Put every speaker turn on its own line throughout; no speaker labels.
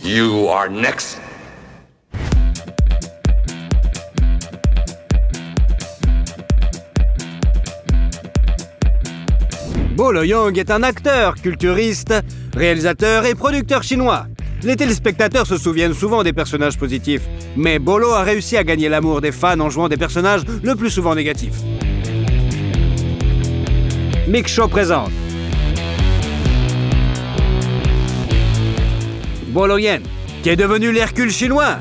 You are next.
Bolo Yeung est un acteur, culturiste, réalisateur et producteur chinois. Les téléspectateurs se souviennent souvent des personnages positifs, mais Bolo a réussi à gagner l'amour des fans en jouant des personnages le plus souvent négatifs. Mix Show présente Bolo Yeung, qui est devenu l'Hercule chinois.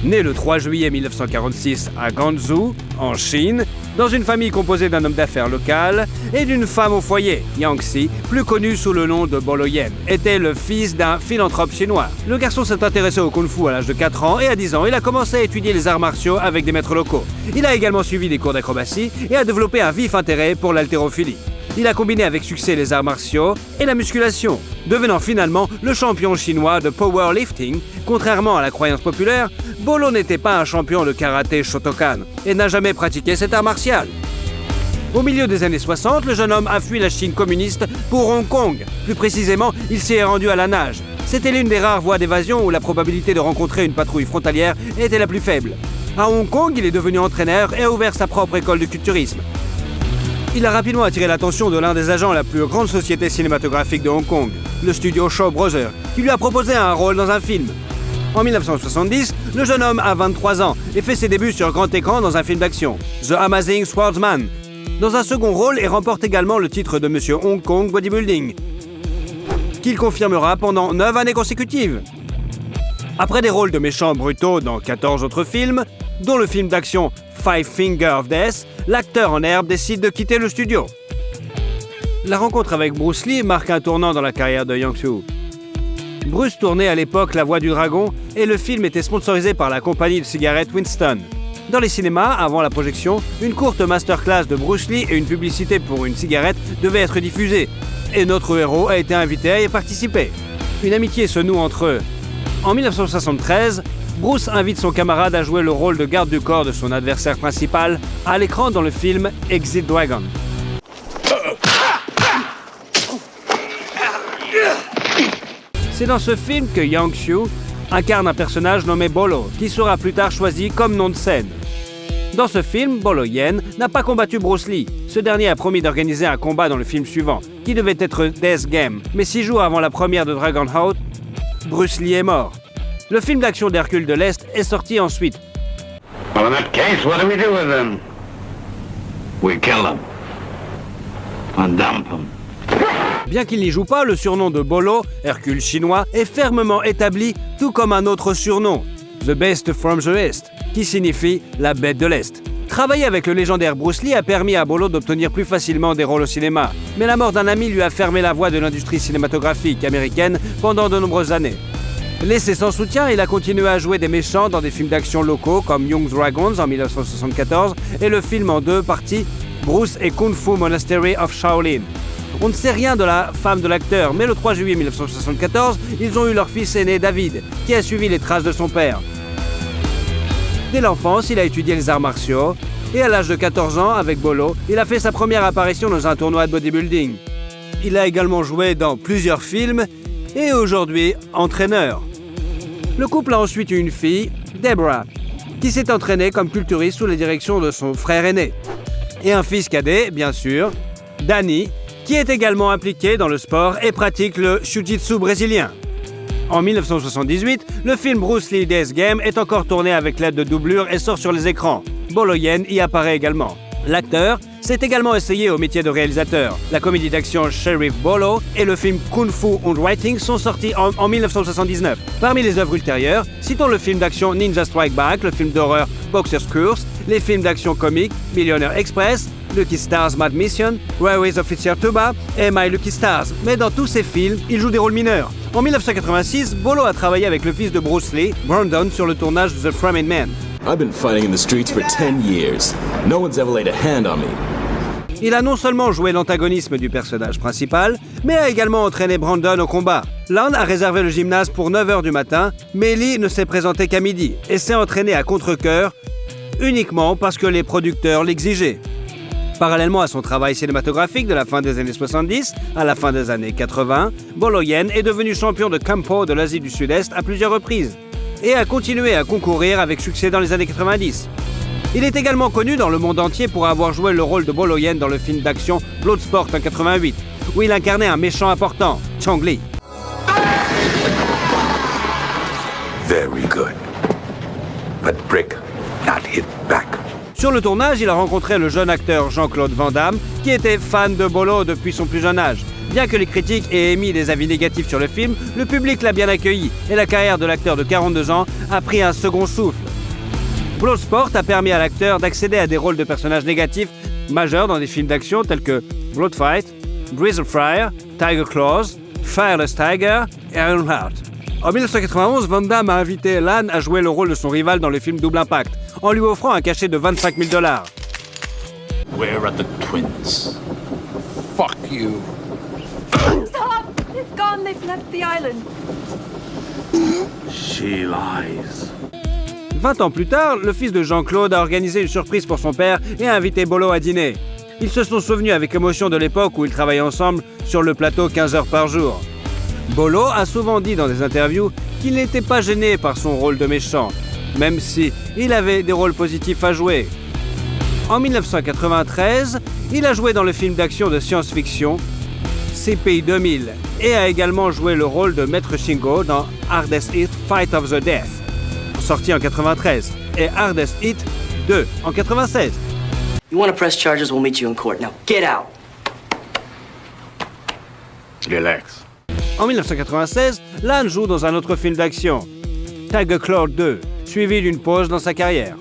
Né le 3 juillet 1946 à Guangzhou, en Chine, dans une famille composée d'un homme d'affaires local et d'une femme au foyer, Yang Si, plus connue sous le nom de Bolo Yeung, était le fils d'un philanthrope chinois. Le garçon s'est intéressé au kung-fu à l'âge de 4 ans et à 10 ans, il a commencé à étudier les arts martiaux avec des maîtres locaux. Il a également suivi des cours d'acrobatie et a développé un vif intérêt pour l'haltérophilie. Il a combiné avec succès les arts martiaux et la musculation, devenant finalement le champion chinois de powerlifting. Contrairement à la croyance populaire, Bolo n'était pas un champion de karaté Shotokan et n'a jamais pratiqué cet art martial. Au milieu des années 60, le jeune homme a fui la Chine communiste pour Hong Kong. Plus précisément, il s'y est rendu à la nage. C'était l'une des rares voies d'évasion où la probabilité de rencontrer une patrouille frontalière était la plus faible. À Hong Kong, il est devenu entraîneur et a ouvert sa propre école de culturisme. Il a rapidement attiré l'attention de l'un des agents de la plus grande société cinématographique de Hong Kong, le studio Shaw Brothers, qui lui a proposé un rôle dans un film. En 1970, le jeune homme a 23 ans et fait ses débuts sur grand écran dans un film d'action, The Amazing Swordsman, dans un second rôle et remporte également le titre de Monsieur Hong Kong Bodybuilding, qu'il confirmera pendant 9 années consécutives. Après des rôles de méchants brutaux dans 14 autres films, dont le film d'action Five Finger of Death, l'acteur en herbe décide de quitter le studio. La rencontre avec Bruce Lee marque un tournant dans la carrière de Yang Soo. Bruce tournait à l'époque La Voix du Dragon et le film était sponsorisé par la compagnie de cigarettes Winston. Dans les cinémas, avant la projection, une courte masterclass de Bruce Lee et une publicité pour une cigarette devaient être diffusées, et notre héros a été invité à y participer. Une amitié se noue entre eux. En 1973, Bruce invite son camarade à jouer le rôle de garde du corps de son adversaire principal à l'écran dans le film Exit Dragon. C'est dans ce film que Yang Soo incarne un personnage nommé Bolo, qui sera plus tard choisi comme nom de scène. Dans ce film, Bolo Yeung n'a pas combattu Bruce Lee. Ce dernier a promis d'organiser un combat dans le film suivant, qui devait être Death Game. Mais 6 jours avant la première de Dragonheart, Bruce Lee est mort. Le film d'action d'Hercule de l'Est est sorti ensuite.
Well, in that case, what do we do with them? We kill them. And dump them.
Bien qu'il n'y joue pas, le surnom de Bolo, Hercule chinois, est fermement établi, tout comme un autre surnom, The Beast from the East, qui signifie la bête de l'Est. Travailler avec le légendaire Bruce Lee a permis à Bolo d'obtenir plus facilement des rôles au cinéma, mais la mort d'un ami lui a fermé la voie de l'industrie cinématographique américaine pendant de nombreuses années. Laissé sans soutien, il a continué à jouer des méchants dans des films d'action locaux comme Young Dragons en 1974 et le film en 2 parties Bruce et Kung Fu Monastery of Shaolin. On ne sait rien de la femme de l'acteur, mais le 3 juillet 1974, ils ont eu leur fils aîné David, qui a suivi les traces de son père. Dès l'enfance, il a étudié les arts martiaux, et à l'âge de 14 ans, avec Bolo, il a fait sa première apparition dans un tournoi de bodybuilding. Il a également joué dans plusieurs films, et est aujourd'hui entraîneur. Le couple a ensuite eu une fille, Deborah, qui s'est entraînée comme culturiste sous la direction de son frère aîné. Et un fils cadet, bien sûr, Danny, qui est également impliqué dans le sport et pratique le jiu-jitsu brésilien. En 1978, le film Bruce Lee Death Game est encore tourné avec l'aide de doublures et sort sur les écrans. Bolo Yeung y apparaît également. L'acteur s'est également essayé au métier de réalisateur. La comédie d'action Sheriff Bolo et le film Kung Fu Unwriting sont sortis en 1979. Parmi les œuvres ultérieures, citons le film d'action Ninja Strike Back, le film d'horreur Boxer's Curse, les films d'action comique Millionaire Express, Lucky Stars Mad Mission, Railways Officer Tuba et My Lucky Stars. Mais dans tous ces films, il joue des rôles mineurs. En 1986, Bolo a travaillé avec le fils de Bruce Lee, Brandon, sur le tournage de The Framing Man.
I've been fighting in the streets for 10 years. No one's ever laid a hand on me.
Il a non seulement joué l'antagonisme du personnage principal, mais a également entraîné Brandon au combat. L'un a réservé le gymnase pour 9h du matin, mais Lee ne s'est présenté qu'à midi et s'est entraîné à contre-cœur uniquement parce que les producteurs l'exigeaient. Parallèlement à son travail cinématographique de la fin des années 70 à la fin des années 80, Boloyan est devenu champion de Kempo de l'Asie du Sud-Est à plusieurs reprises et a continué à concourir avec succès dans les années 90. Il est également connu dans le monde entier pour avoir joué le rôle de Boloyan dans le film d'action Bloodsport en 88, où il incarnait un méchant important, Chong Li.
Very good. But brick not hit back.
Sur le tournage, il a rencontré le jeune acteur Jean-Claude Van Damme, qui était fan de Bolo depuis son plus jeune âge. Bien que les critiques aient émis des avis négatifs sur le film, le public l'a bien accueilli et la carrière de l'acteur de 42 ans a pris un second souffle. Bloodsport a permis à l'acteur d'accéder à des rôles de personnages négatifs majeurs dans des films d'action tels que Bloodfight, Grizzly Fire, Tiger Claws, Fireless Tiger et Ironheart. En 1991, Van Damme a invité Lan à jouer le rôle de son rival dans le film Double Impact, en lui offrant un cachet de $25 000.
Where are the twins?
Fuck you.
Stop! It's gone. They've left the island.
She lies.
20 ans plus tard, le fils de Jean-Claude a organisé une surprise pour son père et a invité Bolo à dîner. Ils se sont souvenus avec émotion de l'époque où ils travaillaient ensemble sur le plateau 15 heures par jour. Bolo a souvent dit dans des interviews qu'il n'était pas gêné par son rôle de méchant, même si il avait des rôles positifs à jouer. En 1993, il a joué dans le film d'action de science-fiction CPI 2000 et a également joué le rôle de Maître Shingo dans Hardest Hit Fight of the Death, sorti en 93, et Hardest Hit 2 en 96.
You want to press charges, we'll meet you in court. Now, get out.
Relax.
En 1996, Lan joue dans un autre film d'action, Tiger Claw 2, suivi d'une pause dans sa carrière.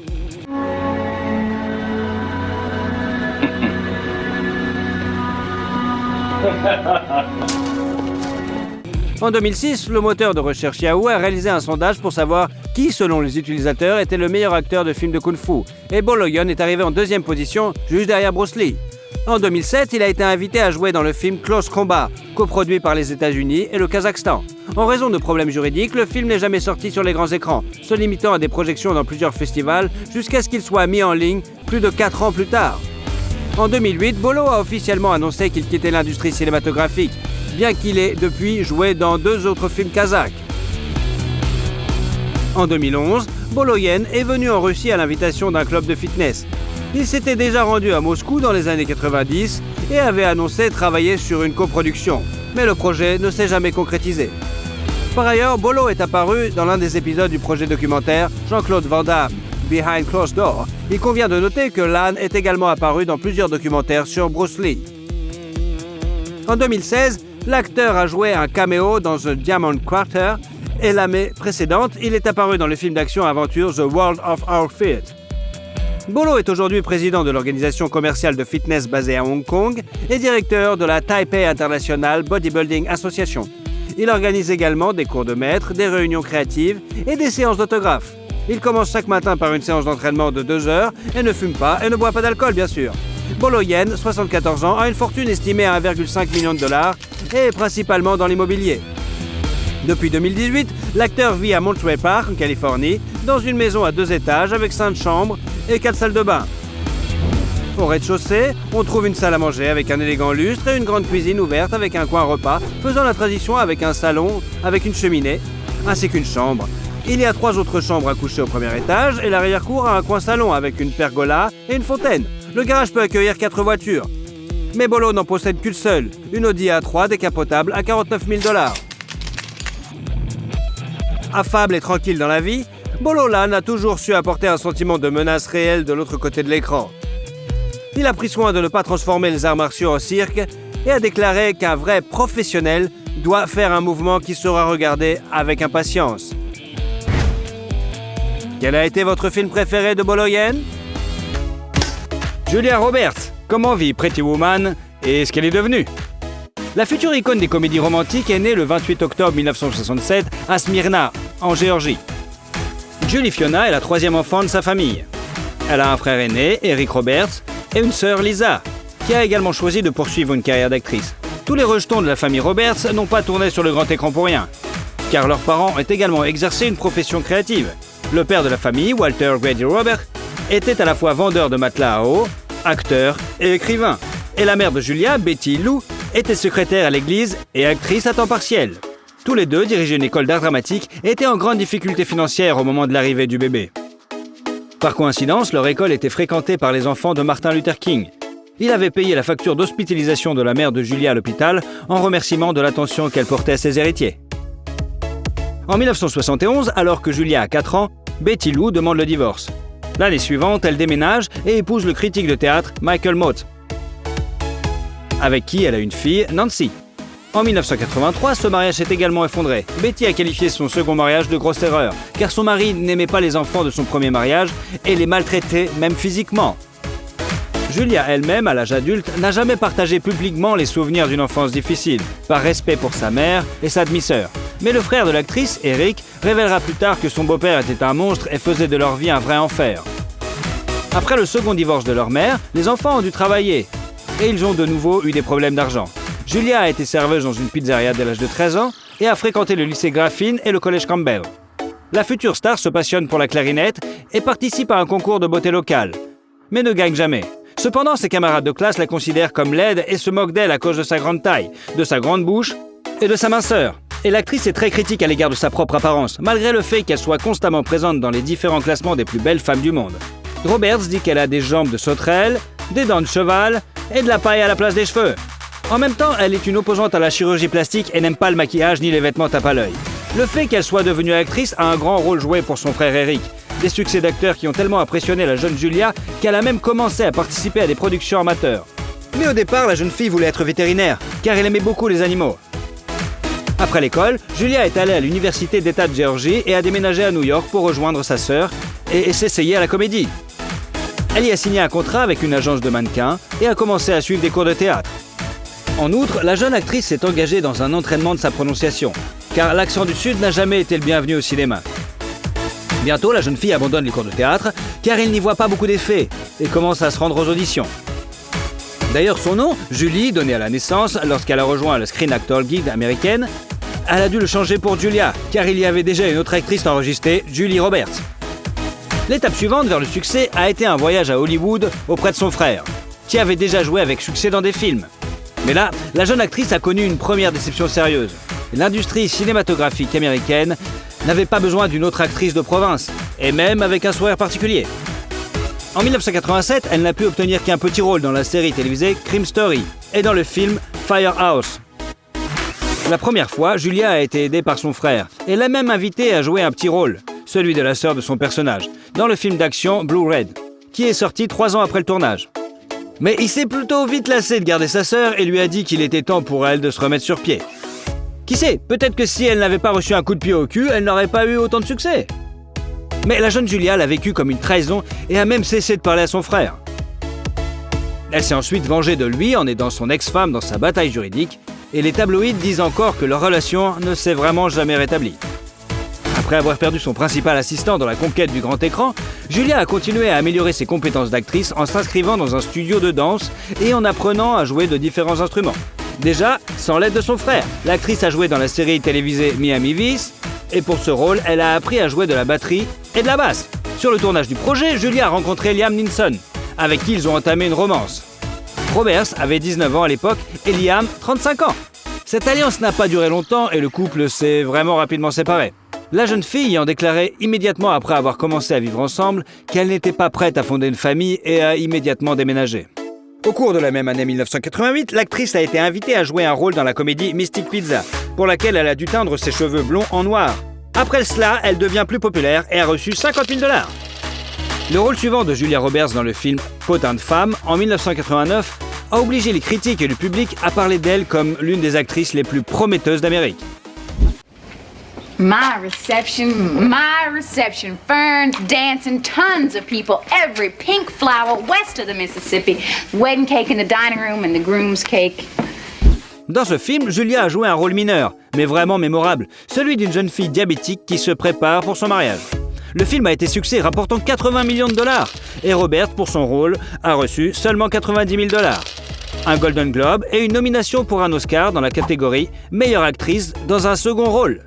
En 2006, le moteur de recherche Yahoo a réalisé un sondage pour savoir qui, selon les utilisateurs, était le meilleur acteur de films de kung-fu. Et Boloyan est arrivé en deuxième position, juste derrière Bruce Lee. En 2007, il a été invité à jouer dans le film Close Combat, coproduit par les États-Unis et le Kazakhstan. En raison de problèmes juridiques, le film n'est jamais sorti sur les grands écrans, se limitant à des projections dans plusieurs festivals jusqu'à ce qu'il soit mis en ligne plus de 4 ans plus tard. En 2008, Bolo a officiellement annoncé qu'il quittait l'industrie cinématographique, bien qu'il ait depuis joué dans 2 autres films kazakhs. En 2011, Boloyan est venu en Russie à l'invitation d'un club de fitness. Il s'était déjà rendu à Moscou dans les années 90 et avait annoncé travailler sur une coproduction, mais le projet ne s'est jamais concrétisé. Par ailleurs, Bolo est apparu dans l'un des épisodes du projet documentaire Jean-Claude Van Damme, Behind Closed Door. Il convient de noter que Lan est également apparu dans plusieurs documentaires sur Bruce Lee. En 2016, l'acteur a joué un caméo dans The Diamond Quarter et l'année précédente, il est apparu dans le film d'action-aventure The World of Our Feet. Bolo est aujourd'hui président de l'organisation commerciale de fitness basée à Hong Kong et directeur de la Taipei International Bodybuilding Association. Il organise également des cours de maître, des réunions créatives et des séances d'autographes. Il commence chaque matin par une séance d'entraînement de 2 heures et ne fume pas et ne boit pas d'alcool, bien sûr. Boloyan, 74 ans, a une fortune estimée à 1,5 million de dollars et est principalement dans l'immobilier. Depuis 2018, l'acteur vit à Monterey Park, en Californie, dans une maison à 2 étages avec 5 chambres et 4 salles de bain. Au rez-de-chaussée, on trouve une salle à manger avec un élégant lustre et une grande cuisine ouverte avec un coin repas, faisant la transition avec un salon avec une cheminée, ainsi qu'une chambre. Il y a 3 autres chambres à coucher au premier étage et l'arrière-cour a un coin salon avec une pergola et une fontaine. Le garage peut accueillir 4 voitures. Mais Bolo n'en possède qu'une seule, une Audi A3 décapotable à 49 000 $. Affable et tranquille dans la vie, Bolo Lan a toujours su apporter un sentiment de menace réelle de l'autre côté de l'écran. Il a pris soin de ne pas transformer les arts martiaux en cirque et a déclaré qu'un vrai professionnel doit faire un mouvement qui sera regardé avec impatience. Quel a été votre film préféré de Boloyan? Julia Roberts, comment vit Pretty Woman et ce qu'elle est devenue? La future icône des comédies romantiques est née le 28 octobre 1967 à Smyrna, en Géorgie. Julie Fiona est la 3e enfant de sa famille. Elle a un frère aîné, Eric Roberts, et une sœur, Lisa, qui a également choisi de poursuivre une carrière d'actrice. Tous les rejetons de la famille Roberts n'ont pas tourné sur le grand écran pour rien, car leurs parents ont également exercé une profession créative. Le père de la famille, Walter Grady Robert, était à la fois vendeur de matelas à eau acteur et écrivain. Et la mère de Julia, Betty Lou, était secrétaire à l'église et actrice à temps partiel. Tous les deux dirigeaient une école d'art dramatique et étaient en grande difficulté financière au moment de l'arrivée du bébé. Par coïncidence, leur école était fréquentée par les enfants de Martin Luther King. Il avait payé la facture d'hospitalisation de la mère de Julia à l'hôpital en remerciement de l'attention qu'elle portait à ses héritiers. En 1971, alors que Julia a 4 ans, Betty Lou demande le divorce. L'année suivante, elle déménage et épouse le critique de théâtre Michael Mott, avec qui elle a une fille, Nancy. En 1983, ce mariage s'est également effondré. Betty a qualifié son second mariage de grosse erreur, car son mari n'aimait pas les enfants de son premier mariage et les maltraitait, même physiquement. Julia elle-même, à l'âge adulte, n'a jamais partagé publiquement les souvenirs d'une enfance difficile, par respect pour sa mère et sa demi-sœur. Mais le frère de l'actrice, Eric, révélera plus tard que son beau-père était un monstre et faisait de leur vie un vrai enfer. Après le second divorce de leur mère, les enfants ont dû travailler, et ils ont de nouveau eu des problèmes d'argent. Julia a été serveuse dans une pizzeria dès l'âge de 13 ans et a fréquenté le lycée Graffin et le collège Campbell. La future star se passionne pour la clarinette et participe à un concours de beauté locale, mais ne gagne jamais. Cependant, ses camarades de classe la considèrent comme laide et se moquent d'elle à cause de sa grande taille, de sa grande bouche et de sa minceur. Et l'actrice est très critique à l'égard de sa propre apparence, malgré le fait qu'elle soit constamment présente dans les différents classements des plus belles femmes du monde. Roberts dit qu'elle a des jambes de sauterelle, des dents de cheval et de la paille à la place des cheveux. En même temps, elle est une opposante à la chirurgie plastique et n'aime pas le maquillage ni les vêtements tape à l'œil. Le fait qu'elle soit devenue actrice a un grand rôle joué pour son frère Eric. Des succès d'acteurs qui ont tellement impressionné la jeune Julia qu'elle a même commencé à participer à des productions amateurs. Mais au départ, la jeune fille voulait être vétérinaire, car elle aimait beaucoup les animaux. Après l'école, Julia est allée à l'université d'État de Géorgie et a déménagé à New York pour rejoindre sa sœur et s'essayer à la comédie. Elle y a signé un contrat avec une agence de mannequins et a commencé à suivre des cours de théâtre. En outre, la jeune actrice s'est engagée dans un entraînement de sa prononciation, car l'accent du Sud n'a jamais été le bienvenu au cinéma. Bientôt, la jeune fille abandonne les cours de théâtre, car elle n'y voit pas beaucoup d'effets, et commence à se rendre aux auditions. D'ailleurs, son nom, Julie, donné à la naissance lorsqu'elle a rejoint le Screen Actor Guild américaine, elle a dû le changer pour Julia, car il y avait déjà une autre actrice enregistrée, Julie Roberts. L'étape suivante vers le succès a été un voyage à Hollywood auprès de son frère, qui avait déjà joué avec succès dans des films. Mais là, la jeune actrice a connu une première déception sérieuse. L'industrie cinématographique américaine n'avait pas besoin d'une autre actrice de province, et même avec un sourire particulier. En 1987, elle n'a pu obtenir qu'un petit rôle dans la série télévisée Crime Story et dans le film Firehouse. La première fois, Julia a été aidée par son frère et l'a même invitée à jouer un petit rôle, celui de la sœur de son personnage, dans le film d'action Blue Red, qui est sorti 3 ans après le tournage. Mais il s'est plutôt vite lassé de garder sa sœur et lui a dit qu'il était temps pour elle de se remettre sur pied. Qui sait, peut-être que si elle n'avait pas reçu un coup de pied au cul, elle n'aurait pas eu autant de succès. Mais la jeune Julia l'a vécu comme une trahison et a même cessé de parler à son frère. Elle s'est ensuite vengée de lui en aidant son ex-femme dans sa bataille juridique, et les tabloïds disent encore que leur relation ne s'est vraiment jamais rétablie. Après avoir perdu son principal assistant dans la conquête du grand écran, Julia a continué à améliorer ses compétences d'actrice en s'inscrivant dans un studio de danse et en apprenant à jouer de différents instruments. Déjà, sans l'aide de son frère, l'actrice a joué dans la série télévisée Miami Vice, et pour ce rôle, elle a appris à jouer de la batterie et de la basse. Sur le tournage du projet, Julia a rencontré Liam Neeson, avec qui ils ont entamé une romance. Roberts avait 19 ans à l'époque et Liam 35 ans. Cette alliance n'a pas duré longtemps et le couple s'est vraiment rapidement séparé. La jeune fille ayant déclaré immédiatement après avoir commencé à vivre ensemble qu'elle n'était pas prête à fonder une famille et a immédiatement déménagé. Au cours de la même année 1988, l'actrice a été invitée à jouer un rôle dans la comédie Mystic Pizza, pour laquelle elle a dû teindre ses cheveux blonds en noir. Après cela, elle devient plus populaire et a reçu $50 000. Le rôle suivant de Julia Roberts dans le film Potin de femme, en 1989, a obligé les critiques et le public à parler d'elle comme l'une des actrices les plus prometteuses d'Amérique.
My reception, ferns, dancing, tons of people, every pink flower west of the Mississippi, wedding cake in the dining room and the groom's cake.
Dans ce film, Julia a joué un rôle mineur, mais vraiment mémorable, celui d'une jeune fille diabétique qui se prépare pour son mariage. Le film a été succès, rapportant $80 millions, et Robert, pour son rôle, a reçu seulement $90 000. Un Golden Globe et une nomination pour un Oscar dans la catégorie Meilleure actrice dans un second rôle.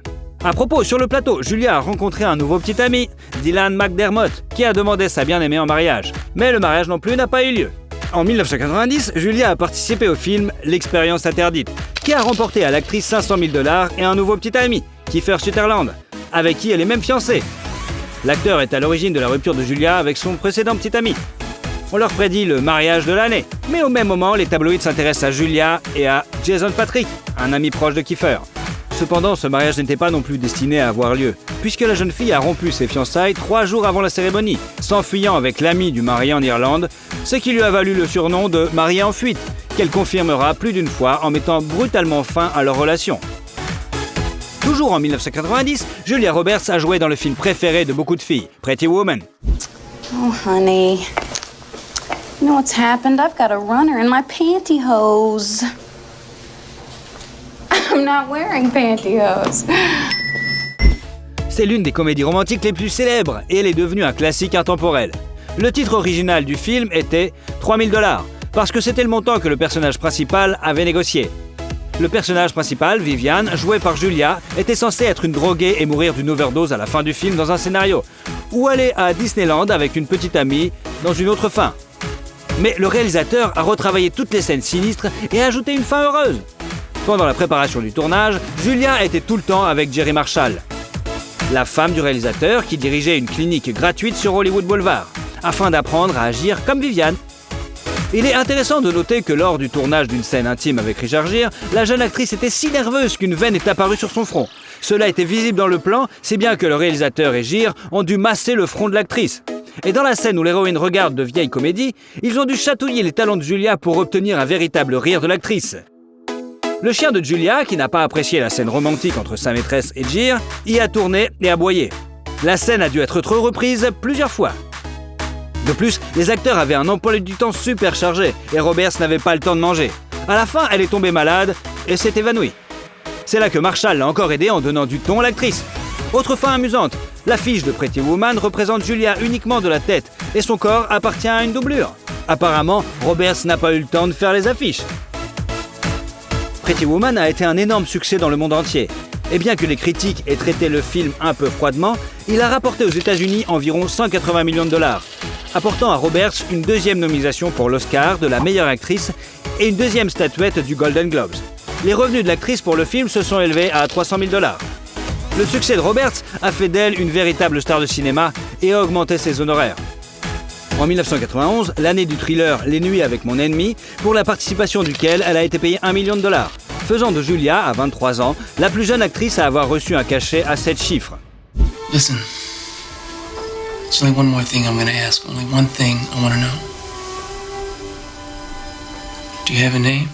À propos, sur le plateau, Julia a rencontré un nouveau petit ami, Dylan McDermott, qui a demandé sa bien-aimée en mariage. Mais le mariage non plus n'a pas eu lieu. En 1990, Julia a participé au film L'expérience interdite, qui a remporté à l'actrice 500 000 $ et un nouveau petit ami, Kiefer Sutherland, avec qui elle est même fiancée. L'acteur est à l'origine de la rupture de Julia avec son précédent petit ami. On leur prédit le mariage de l'année, mais au même moment, les tabloïds s'intéressent à Julia et à Jason Patric, un ami proche de Kiefer. Cependant, ce mariage n'était pas non plus destiné à avoir lieu, puisque la jeune fille a rompu ses fiançailles 3 jours avant la cérémonie, s'enfuyant avec l'ami du marié en Irlande, ce qui lui a valu le surnom de « mariée en fuite », qu'elle confirmera plus d'une fois en mettant brutalement fin à leur relation. Toujours en 1990, Julia Roberts a joué dans le film préféré de beaucoup de filles, Pretty Woman.
Oh, honey. You know what's happened? I've got a runner in my pantyhose. I'm not wearing pantyhose.
C'est l'une des comédies romantiques les plus célèbres et elle est devenue un classique intemporel. Le titre original du film était 3 000 $, parce que c'était le montant que le personnage principal avait négocié. Le personnage principal, Viviane, joué par Julia, était censé être une droguée et mourir d'une overdose à la fin du film dans un scénario, ou aller à Disneyland avec une petite amie dans une autre fin. Mais le réalisateur a retravaillé toutes les scènes sinistres et a ajouté une fin heureuse. Pendant la préparation du tournage, Julia était tout le temps avec Jerry Marshall, la femme du réalisateur qui dirigeait une clinique gratuite sur Hollywood Boulevard, afin d'apprendre à agir comme Viviane. Il est intéressant de noter que lors du tournage d'une scène intime avec Richard Gere, la jeune actrice était si nerveuse qu'une veine est apparue sur son front. Cela était visible dans le plan, si bien que le réalisateur et Gere ont dû masser le front de l'actrice. Et dans la scène où l'héroïne regarde de vieilles comédies, ils ont dû chatouiller les talons de Julia pour obtenir un véritable rire de l'actrice. Le chien de Julia, qui n'a pas apprécié la scène romantique entre sa maîtresse et Gere, y a tourné et aboyé. La scène a dû être reprise plusieurs fois. De plus, les acteurs avaient un emploi du temps super chargé et Roberts n'avait pas le temps de manger. À la fin, elle est tombée malade et s'est évanouie. C'est là que Marshall l'a encore aidée en donnant du ton à l'actrice. Autre fin amusante, l'affiche de Pretty Woman représente Julia uniquement de la tête et son corps appartient à une doublure. Apparemment, Roberts n'a pas eu le temps de faire les affiches. Pretty Woman a été un énorme succès dans le monde entier. Et bien que les critiques aient traité le film un peu froidement, il a rapporté aux États-Unis environ 180 millions $, apportant à Roberts une deuxième nomination pour l'Oscar de la meilleure actrice et une deuxième statuette du Golden Globes. Les revenus de l'actrice pour le film se sont élevés à 300 000 $. Le succès de Roberts a fait d'elle une véritable star de cinéma et a augmenté ses honoraires. En 1991, l'année du thriller Les Nuits avec mon ennemi, pour la participation duquel elle a été payée $1 million, faisant de Julia, à 23 ans, la plus jeune actrice à avoir reçu un cachet à 7 chiffres.
Listen, there's only one more thing I'm gonna ask. Only one thing I want to know. Do you have a name?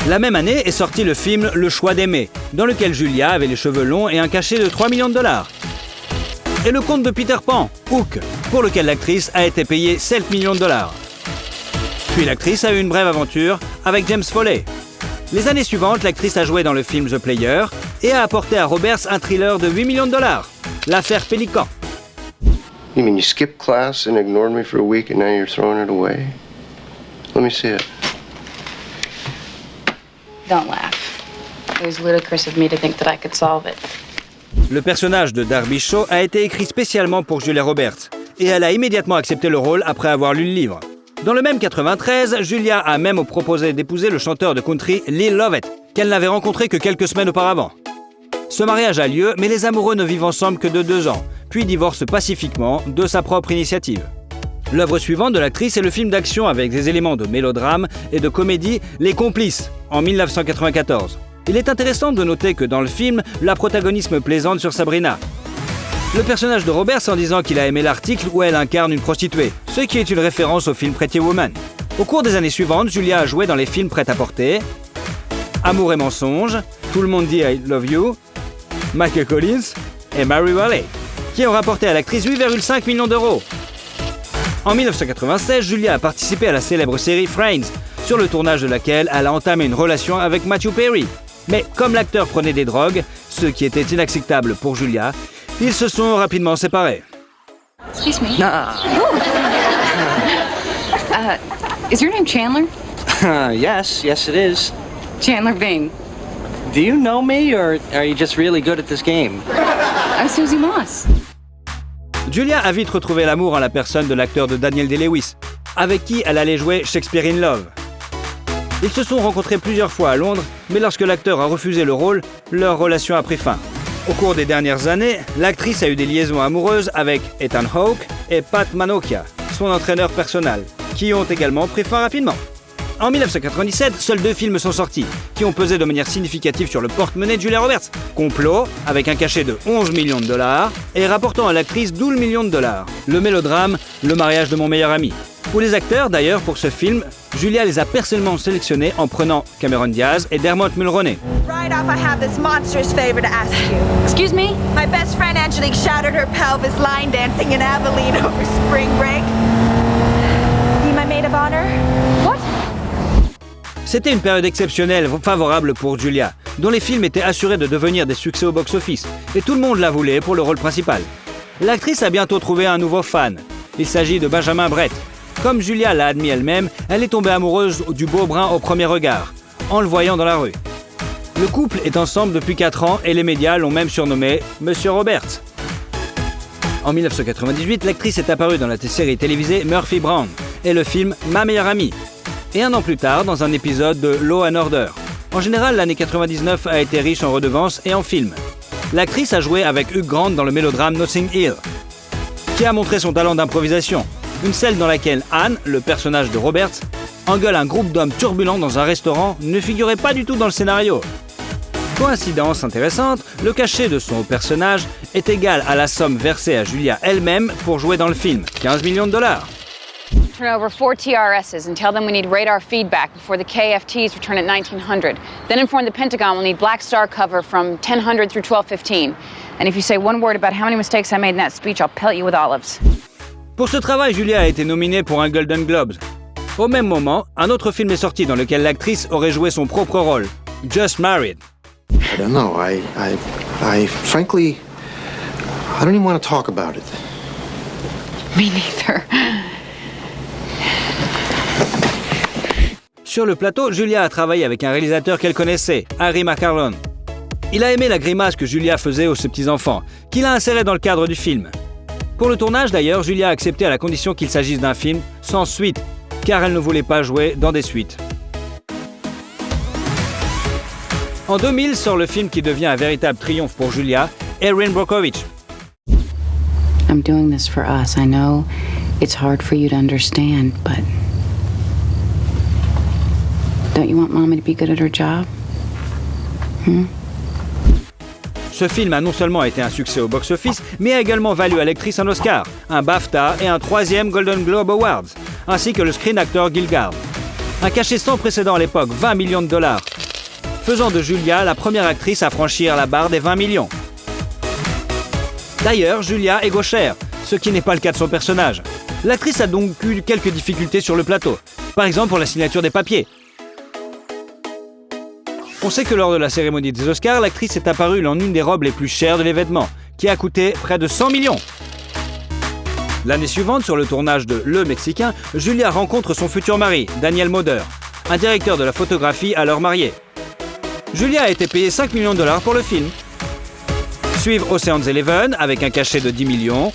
La même année est sorti le film Le choix d'aimer, dans lequel Julia avait les cheveux longs et un cachet de $3 millions. Et le conte de Peter Pan, Hook, pour lequel l'actrice a été payée $7 millions. Puis l'actrice a eu une brève aventure avec James Foley. Les années suivantes, l'actrice a joué dans le film The Player et a apporté à Roberts un thriller de $8 millions, l'affaire Pélican.
You mean you skipped class and ignored me for a week and now you're throwing it away? Let me see it.
Don't laugh. It was ludicrous of me to think that I could solve it.
Le personnage de Darby Shaw a été écrit spécialement pour Julia Roberts et elle a immédiatement accepté le rôle après avoir lu le livre. Dans le même 93, Julia a même proposé d'épouser le chanteur de country Lil Lovett, qu'elle n'avait rencontré que quelques semaines auparavant. Ce mariage a lieu, mais les amoureux ne vivent ensemble que de 2 ans, puis divorcent pacifiquement de sa propre initiative. L'œuvre suivante de l'actrice est le film d'action avec des éléments de mélodrame et de comédie Les Complices, en 1994. Il est intéressant de noter que dans le film, la protagoniste plaisante sur Sabrina. Le personnage de Roberts en disant qu'il a aimé l'article où elle incarne une prostituée, ce qui est une référence au film Pretty Woman. Au cours des années suivantes, Julia a joué dans les films Prêt-à-porter, Amour et mensonge, Tout le monde dit I love you, Michael Collins et Mary Valley, qui ont rapporté à l'actrice 8,5 millions €. En 1996, Julia a participé à la célèbre série Friends, sur le tournage de laquelle elle a entamé une relation avec Matthew Perry. Mais comme l'acteur prenait des drogues, ce qui était inacceptable pour Julia, ils se sont rapidement séparés.
Excuse me. Is your name Chandler?
Yes, it is.
Chandler Bing.
Do you know me, or are you just really good at this game?
I'm Susie Moss.
Julia a vite retrouvé l'amour en la personne de l'acteur de Daniel Day-Lewis, avec qui elle allait jouer Shakespeare in Love. Ils se sont rencontrés plusieurs fois à Londres, mais lorsque l'acteur a refusé le rôle, leur relation a pris fin. Au cours des dernières années, l'actrice a eu des liaisons amoureuses avec Ethan Hawke et Pat Manokia, son entraîneur personnel, qui ont également pris fin rapidement. En 1997, seuls 2 films sont sortis, qui ont pesé de manière significative sur le porte-monnaie de Julia Roberts. Complot, avec un cachet de 11 millions de dollars, et rapportant à l'actrice 12 millions de dollars. Le mélodrame, Le mariage de mon meilleur ami. Pour les acteurs, d'ailleurs, pour ce film, Julia les a personnellement sélectionnés en prenant Cameron Diaz et Dermot Mulroney.
Right off, I have this monstrous favor to ask you.
Excuse me?
My best friend Angelique shattered her pelvis line dancing in Abilene over spring break. Be my maid of honor?
What?
C'était une période exceptionnelle, favorable pour Julia, dont les films étaient assurés de devenir des succès au box-office, et tout le monde la voulait pour le rôle principal. L'actrice a bientôt trouvé un nouveau fan. Il s'agit de Benjamin Bratt. Comme Julia l'a admis elle-même, elle est tombée amoureuse du beau brun au premier regard, en le voyant dans la rue. Le couple est ensemble depuis 4 ans et les médias l'ont même surnommé Monsieur Roberts. En 1998, l'actrice est apparue dans la série télévisée Murphy Brown et le film Ma meilleure amie. Et 1 an plus tard, dans un épisode de Law & Order. En général, l'année 99 a été riche en redevances et en films. L'actrice a joué avec Hugh Grant dans le mélodrame Notting Hill, qui a montré son talent d'improvisation. Une scène dans laquelle Anne, le personnage de Roberts, engueule un groupe d'hommes turbulents dans un restaurant ne figurait pas du tout dans le scénario. Coïncidence intéressante, le cachet de son personnage est égal à la somme versée à Julia elle-même pour jouer dans le film, 15 millions de dollars.
Turn over 4 TRSs and tell them we need radar feedback before the KFTs return at 1900. Then inform the Pentagon we'll need Black Star cover from 1000 through 1215. And if you say one word about how many mistakes I made in that speech, I'll pellet you with olives.
Pour ce travail, Julia a été nominée pour un Golden Globe. Au même moment, un autre film est sorti dans lequel l'actrice aurait joué son propre rôle, Just Married.
I don't know. I frankly, I don't even want to talk about it.
Me neither.
Sur le plateau, Julia a travaillé avec un réalisateur qu'elle connaissait, Harry McCarlon. Il a aimé la grimace que Julia faisait aux ses petits-enfants, qu'il a inséré dans le cadre du film. Pour le tournage d'ailleurs, Julia a accepté à la condition qu'il s'agisse d'un film sans suite, car elle ne voulait pas jouer dans des suites. En 2000 sort le film qui devient un véritable triomphe pour Julia, Erin Brockovich.
I'm doing this for us. I know it's hard for you to understand, but don't you want Mommy to be good at her job?
Ce film a non seulement été un succès au box-office, mais a également valu à l'actrice un Oscar, un BAFTA et un 3e Golden Globe Awards, ainsi que le Screen Actor Guild. Un cachet sans précédent à l'époque, 20 millions de dollars, faisant de Julia la première actrice à franchir la barre des 20 millions. D'ailleurs, Julia est gauchère, ce qui n'est pas le cas de son personnage. L'actrice a donc eu quelques difficultés sur le plateau, par exemple pour la signature des papiers. On sait que lors de la cérémonie des Oscars, l'actrice est apparue en une des robes les plus chères de l'événement, qui a coûté près de 100 millions. L'année suivante, sur le tournage de Le Mexicain, Julia rencontre son futur mari, Daniel Moder, un directeur de la photographie alors marié. Julia a été payée 5 millions de dollars pour le film. Suivent Ocean's 11 avec un cachet de 10 millions.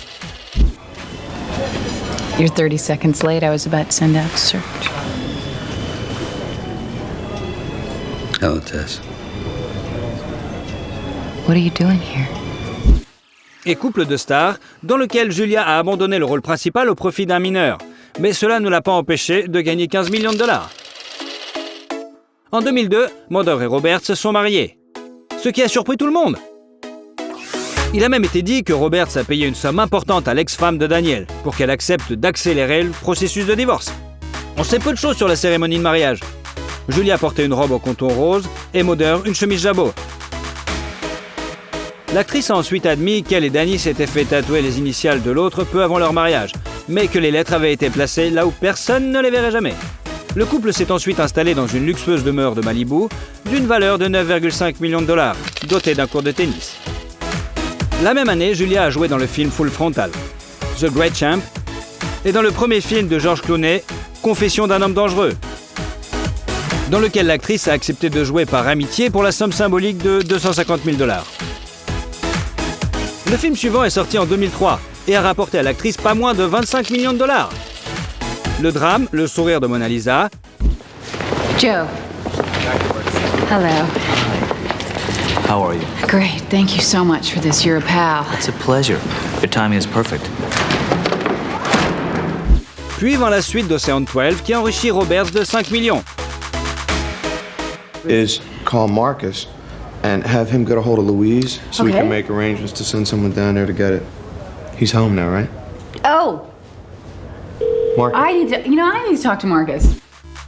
You're 30 seconds late. I was about to send out a search.
Hello, Tess.
What are you doing here?
Et Couple de stars, dans lequel Julia a abandonné le rôle principal au profit d'un mineur. Mais cela ne l'a pas empêché de gagner 15 millions de dollars. En 2002, Moder et Roberts se sont mariés. Ce qui a surpris tout le monde. Il a même été dit que Roberts a payé une somme importante à l'ex-femme de Daniel pour qu'elle accepte d'accélérer le processus de divorce. On sait peu de choses sur la cérémonie de mariage. Julia portait une robe au contour rose et Moder une chemise jabot. L'actrice a ensuite admis qu'elle et Danny s'étaient fait tatouer les initiales de l'autre peu avant leur mariage, mais que les lettres avaient été placées là où personne ne les verrait jamais. Le couple s'est ensuite installé dans une luxueuse demeure de Malibu d'une valeur de 9,5 millions de dollars, dotée d'un court de tennis. La même année, Julia a joué dans le film Full Frontal, The Great Champ, et dans le premier film de George Clooney, Confession d'un homme dangereux, dans lequel l'actrice a accepté de jouer par amitié pour la somme symbolique de 250 000 dollars. Le film suivant est sorti en 2003, et a rapporté à l'actrice pas moins de 25 millions de dollars. Le drame, le sourire de Mona Lisa.
Joe. Hello.
How are you?
Great. Thank you so much for this. You're a pal.
It's a pleasure. Your timing is perfect.
Puis vient la suite d'Ocean 12 qui enrichit Roberts de 5 millions.
Is call Marcus and have him get a hold of Louise so we can make arrangements to send someone down there to get it. He's home now, right?
Oh.
Marcus.
I need to talk to Marcus.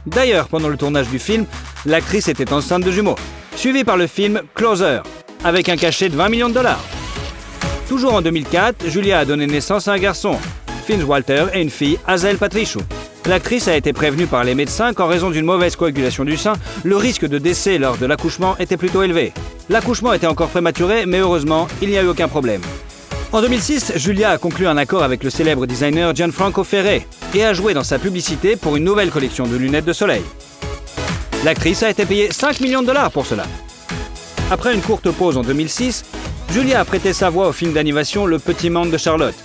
D'ailleurs, pendant le tournage du film, l'actrice était enceinte de jumeaux, suivi par le film Closer, avec un cachet de 20 millions de dollars. Toujours en 2004, Julia a donné naissance à un garçon, Finn Walter, et une fille, Hazel Patrichou. L'actrice a été prévenue par les médecins qu'en raison d'une mauvaise coagulation du sein, le risque de décès lors de l'accouchement était plutôt élevé. L'accouchement était encore prématuré, mais heureusement, il n'y a eu aucun problème. En 2006, Julia a conclu un accord avec le célèbre designer Gianfranco Ferré et a joué dans sa publicité pour une nouvelle collection de lunettes de soleil. L'actrice a été payée 5 millions de dollars pour cela. Après une courte pause en 2006, Julia a prêté sa voix au film d'animation Le Petit Monde de Charlotte.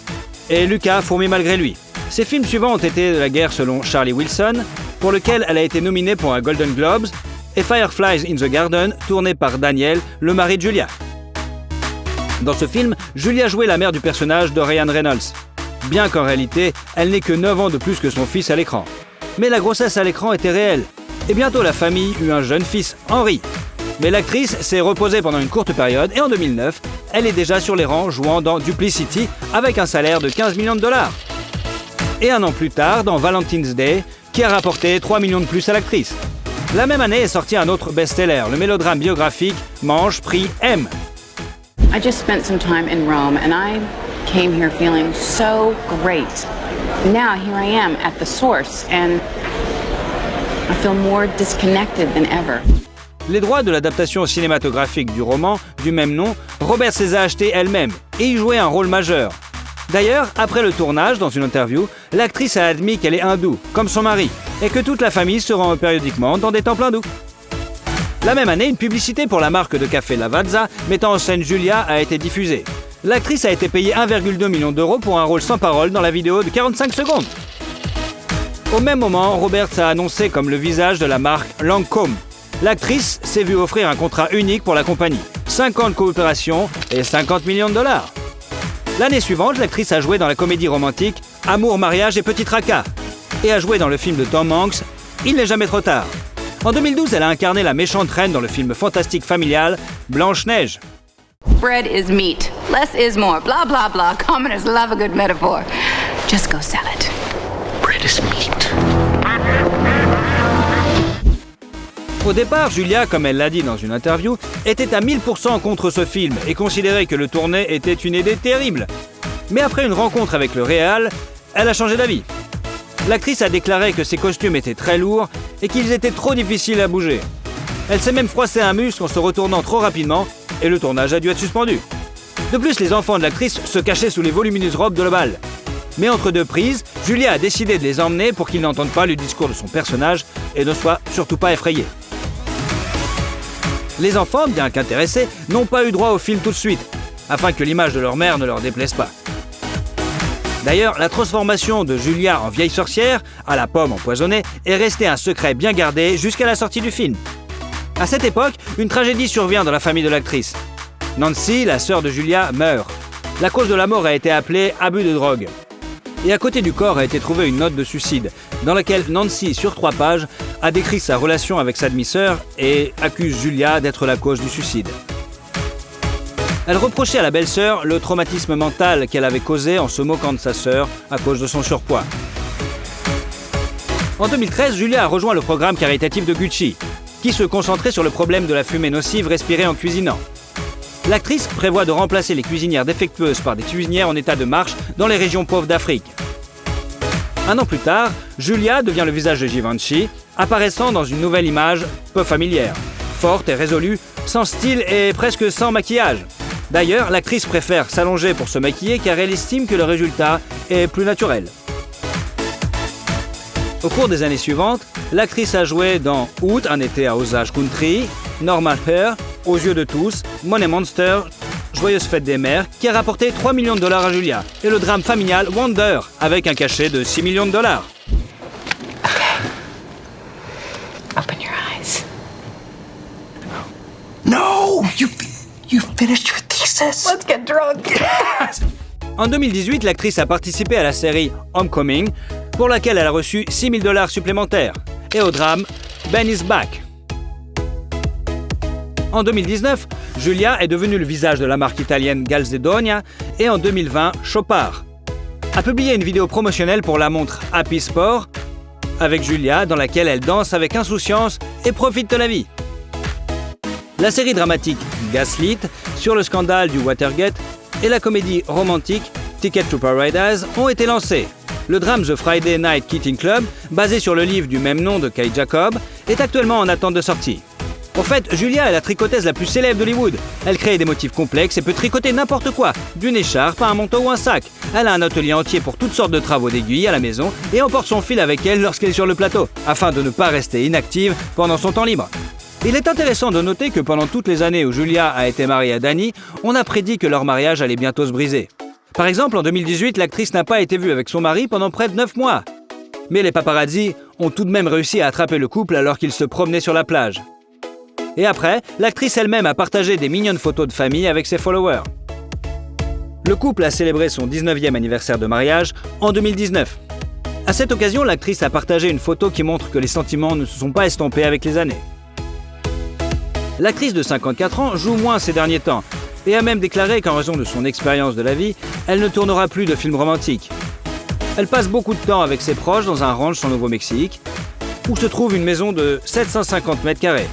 Et Lucas a fourmi malgré lui. Ses films suivants ont été De la guerre selon Charlie Wilson, pour lequel elle a été nominée pour un Golden Globes, et Fireflies in the Garden, tourné par Daniel, le mari de Julia. Dans ce film, Julia jouait la mère du personnage de Ryan Reynolds, bien qu'en réalité, elle n'ait que 9 ans de plus que son fils à l'écran. Mais la grossesse à l'écran était réelle, et bientôt la famille eut un jeune fils, Henry. Mais l'actrice s'est reposée pendant une courte période, et en 2009, elle est déjà sur les rangs jouant dans Duplicity avec un salaire de 15 millions de dollars. Et un an plus tard, dans Valentine's Day, qui a rapporté 3 millions de plus à l'actrice. La même année est sorti un autre best-seller, le mélodrame biographique Mange, Prie, Aime.
I just spent some time in Rome and I came here feeling so great. Now here I am at the source and I feel more disconnected than ever.
Les droits de l'adaptation cinématographique du roman du même nom, Roberts les a achetés elle-même et y jouait un rôle majeur. D'ailleurs, après le tournage, dans une interview, l'actrice a admis qu'elle est hindoue, comme son mari, et que toute la famille se rend périodiquement dans des temples hindous. La même année, une publicité pour la marque de café Lavazza mettant en scène Julia a été diffusée. L'actrice a été payée 1,2 million d'euros pour un rôle sans parole dans la vidéo de 45 secondes. Au même moment, Roberts a annoncé comme le visage de la marque Lancôme. L'actrice s'est vue offrir un contrat unique pour la compagnie, 5 ans de coopération et 50 millions de dollars. L'année suivante, l'actrice a joué dans la comédie romantique Amour, mariage et petit tracas et a joué dans le film de Tom Hanks Il n'est jamais trop tard. En 2012, elle a incarné la méchante reine dans le film fantastique familial Blanche-Neige.
Bread is meat. Less is more. Blah, blah, blah. Commoners love a good metaphor. Just go sell it.
Bread is meat.
Au départ, Julia, comme elle l'a dit dans une interview, était à 1000% contre ce film et considérait que le tourner était une idée terrible. Mais après une rencontre avec le réal, elle a changé d'avis. L'actrice a déclaré que ses costumes étaient très lourds et qu'ils étaient trop difficiles à bouger. Elle s'est même froissé un muscle en se retournant trop rapidement et le tournage a dû être suspendu. De plus, les enfants de l'actrice se cachaient sous les volumineuses robes de la balle. Mais entre deux prises, Julia a décidé de les emmener pour qu'ils n'entendent pas le discours de son personnage et ne soient surtout pas effrayés. Les enfants, bien qu'intéressés, n'ont pas eu droit au film tout de suite, afin que l'image de leur mère ne leur déplaise pas. D'ailleurs, la transformation de Julia en vieille sorcière, à la pomme empoisonnée, est restée un secret bien gardé jusqu'à la sortie du film. À cette époque, une tragédie survient dans la famille de l'actrice. Nancy, la sœur de Julia, meurt. La cause de la mort a été appelée abus de drogue. Et à côté du corps a été trouvée une note de suicide, dans laquelle Nancy, sur 3 pages, a décrit sa relation avec sa demi-sœur et accuse Julia d'être la cause du suicide. Elle reprochait à la belle-sœur le traumatisme mental qu'elle avait causé en se moquant de sa sœur à cause de son surpoids. En 2013, Julia a rejoint le programme caritatif de Gucci, qui se concentrait sur le problème de la fumée nocive respirée en cuisinant. L'actrice prévoit de remplacer les cuisinières défectueuses par des cuisinières en état de marche dans les régions pauvres d'Afrique. Un an plus tard, Julia devient le visage de Givenchy, apparaissant dans une nouvelle image peu familière, forte et résolue, sans style et presque sans maquillage. D'ailleurs, l'actrice préfère s'allonger pour se maquiller car elle estime que le résultat est plus naturel. Au cours des années suivantes, l'actrice a joué dans Août, un été à Osage Country, Normal Hair, Aux yeux de tous, Money Monster, Joyeuse fête des mères, qui a rapporté 3 millions de dollars à Julia, et le drame familial Wonder, avec un cachet de 6 millions de dollars.
Open your eyes. No! You finished your thesis.
Let's get drunk.
En 2018, l'actrice a participé à la série Homecoming, pour laquelle elle a reçu 6 000 dollars supplémentaires, et au drame Ben is Back. En 2019, Julia est devenue le visage de la marque italienne Calzedonia et en 2020, Chopard a publié une vidéo promotionnelle pour la montre Happy Sport avec Julia dans laquelle elle danse avec insouciance et profite de la vie. La série dramatique Gaslit sur le scandale du Watergate et la comédie romantique Ticket to Paradise ont été lancées. Le drame The Friday Night Kitting Club, basé sur le livre du même nom de Kay Jacob, est actuellement en attente de sortie. En fait, Julia est la tricoteuse la plus célèbre d'Hollywood. Elle crée des motifs complexes et peut tricoter n'importe quoi, d'une écharpe à un manteau ou un sac. Elle a un atelier entier pour toutes sortes de travaux d'aiguille à la maison et emporte son fil avec elle lorsqu'elle est sur le plateau, afin de ne pas rester inactive pendant son temps libre. Il est intéressant de noter que pendant toutes les années où Julia a été mariée à Danny, on a prédit que leur mariage allait bientôt se briser. Par exemple, en 2018, l'actrice n'a pas été vue avec son mari pendant près de 9 mois. Mais les paparazzi ont tout de même réussi à attraper le couple alors qu'ils se promenaient sur la plage. Et après, l'actrice elle-même a partagé des mignonnes photos de famille avec ses followers. Le couple a célébré son 19e anniversaire de mariage en 2019. À cette occasion, l'actrice a partagé une photo qui montre que les sentiments ne se sont pas estompés avec les années. L'actrice de 54 ans joue moins ces derniers temps et a même déclaré qu'en raison de son expérience de la vie, elle ne tournera plus de films romantiques. Elle passe beaucoup de temps avec ses proches dans un ranch au Nouveau-Mexique, où se trouve une maison de 750 mètres carrés.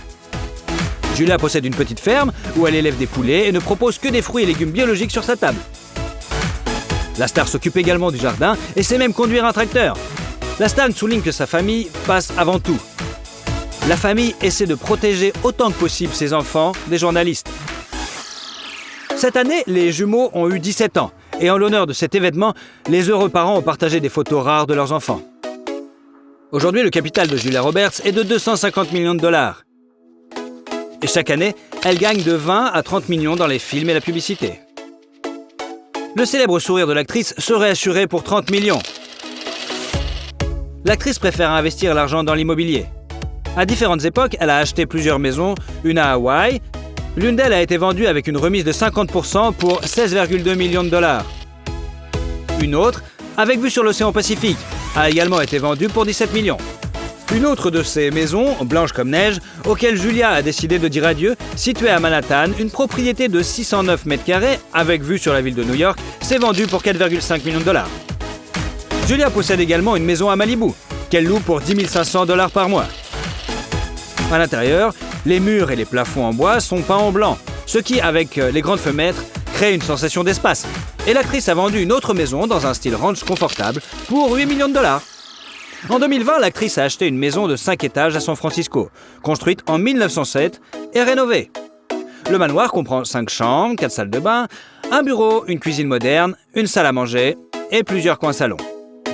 Julia possède une petite ferme où elle élève des poulets et ne propose que des fruits et légumes biologiques sur sa table. La star s'occupe également du jardin et sait même conduire un tracteur. La star souligne que sa famille passe avant tout. La famille essaie de protéger autant que possible ses enfants des journalistes. Cette année, les jumeaux ont eu 17 ans et en l'honneur de cet événement, les heureux parents ont partagé des photos rares de leurs enfants. Aujourd'hui, le capital de Julia Roberts est de 250 millions de dollars. Et chaque année, elle gagne de 20 à 30 millions dans les films et la publicité. Le célèbre sourire de l'actrice serait assuré pour 30 millions. L'actrice préfère investir l'argent dans l'immobilier. À différentes époques, elle a acheté plusieurs maisons, une à Hawaï. L'une d'elles a été vendue avec une remise de 50% pour 16,2 millions de dollars. Une autre, avec vue sur l'océan Pacifique, a également été vendue pour 17 millions. Une autre de ces maisons, blanche comme neige, auquel Julia a décidé de dire adieu, située à Manhattan, une propriété de 609 mètres carrés, avec vue sur la ville de New York, s'est vendue pour 4,5 millions de dollars. Julia possède également une maison à Malibu, qu'elle loue pour 10 500 dollars par mois. À l'intérieur, les murs et les plafonds en bois sont peints en blanc, ce qui, avec les grandes fenêtres, crée une sensation d'espace. Et l'actrice a vendu une autre maison dans un style ranch confortable pour 8 millions de dollars. En 2020, l'actrice a acheté une maison de 5 étages à San Francisco, construite en 1907 et rénovée. Le manoir comprend 5 chambres, 4 salles de bain, un bureau, une cuisine moderne, une salle à manger et plusieurs coins salons.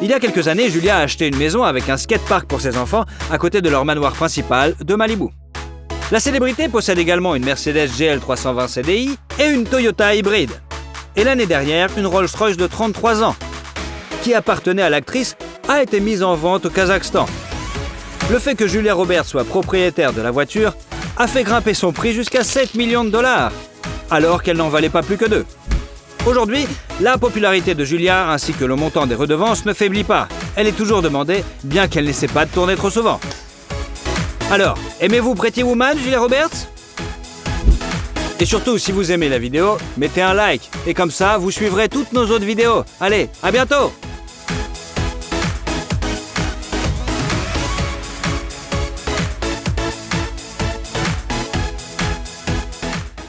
Il y a quelques années, Julia a acheté une maison avec un skatepark pour ses enfants à côté de leur manoir principal de Malibu. La célébrité possède également une Mercedes GL 320 CDI et une Toyota hybride. Et l'année dernière, une Rolls-Royce de 33 ans, qui appartenait à l'actrice, a été mise en vente au Kazakhstan. Le fait que Julia Roberts soit propriétaire de la voiture a fait grimper son prix jusqu'à 7 millions de dollars, alors qu'elle n'en valait pas plus que 2. Aujourd'hui, la popularité de Julia ainsi que le montant des redevances ne faiblit pas. Elle est toujours demandée, bien qu'elle n'essaie pas de tourner trop souvent. Alors, aimez-vous Pretty Woman, Julia Roberts ? Et surtout, si vous aimez la vidéo, mettez un like. Et comme ça, vous suivrez toutes nos autres vidéos. Allez, à bientôt !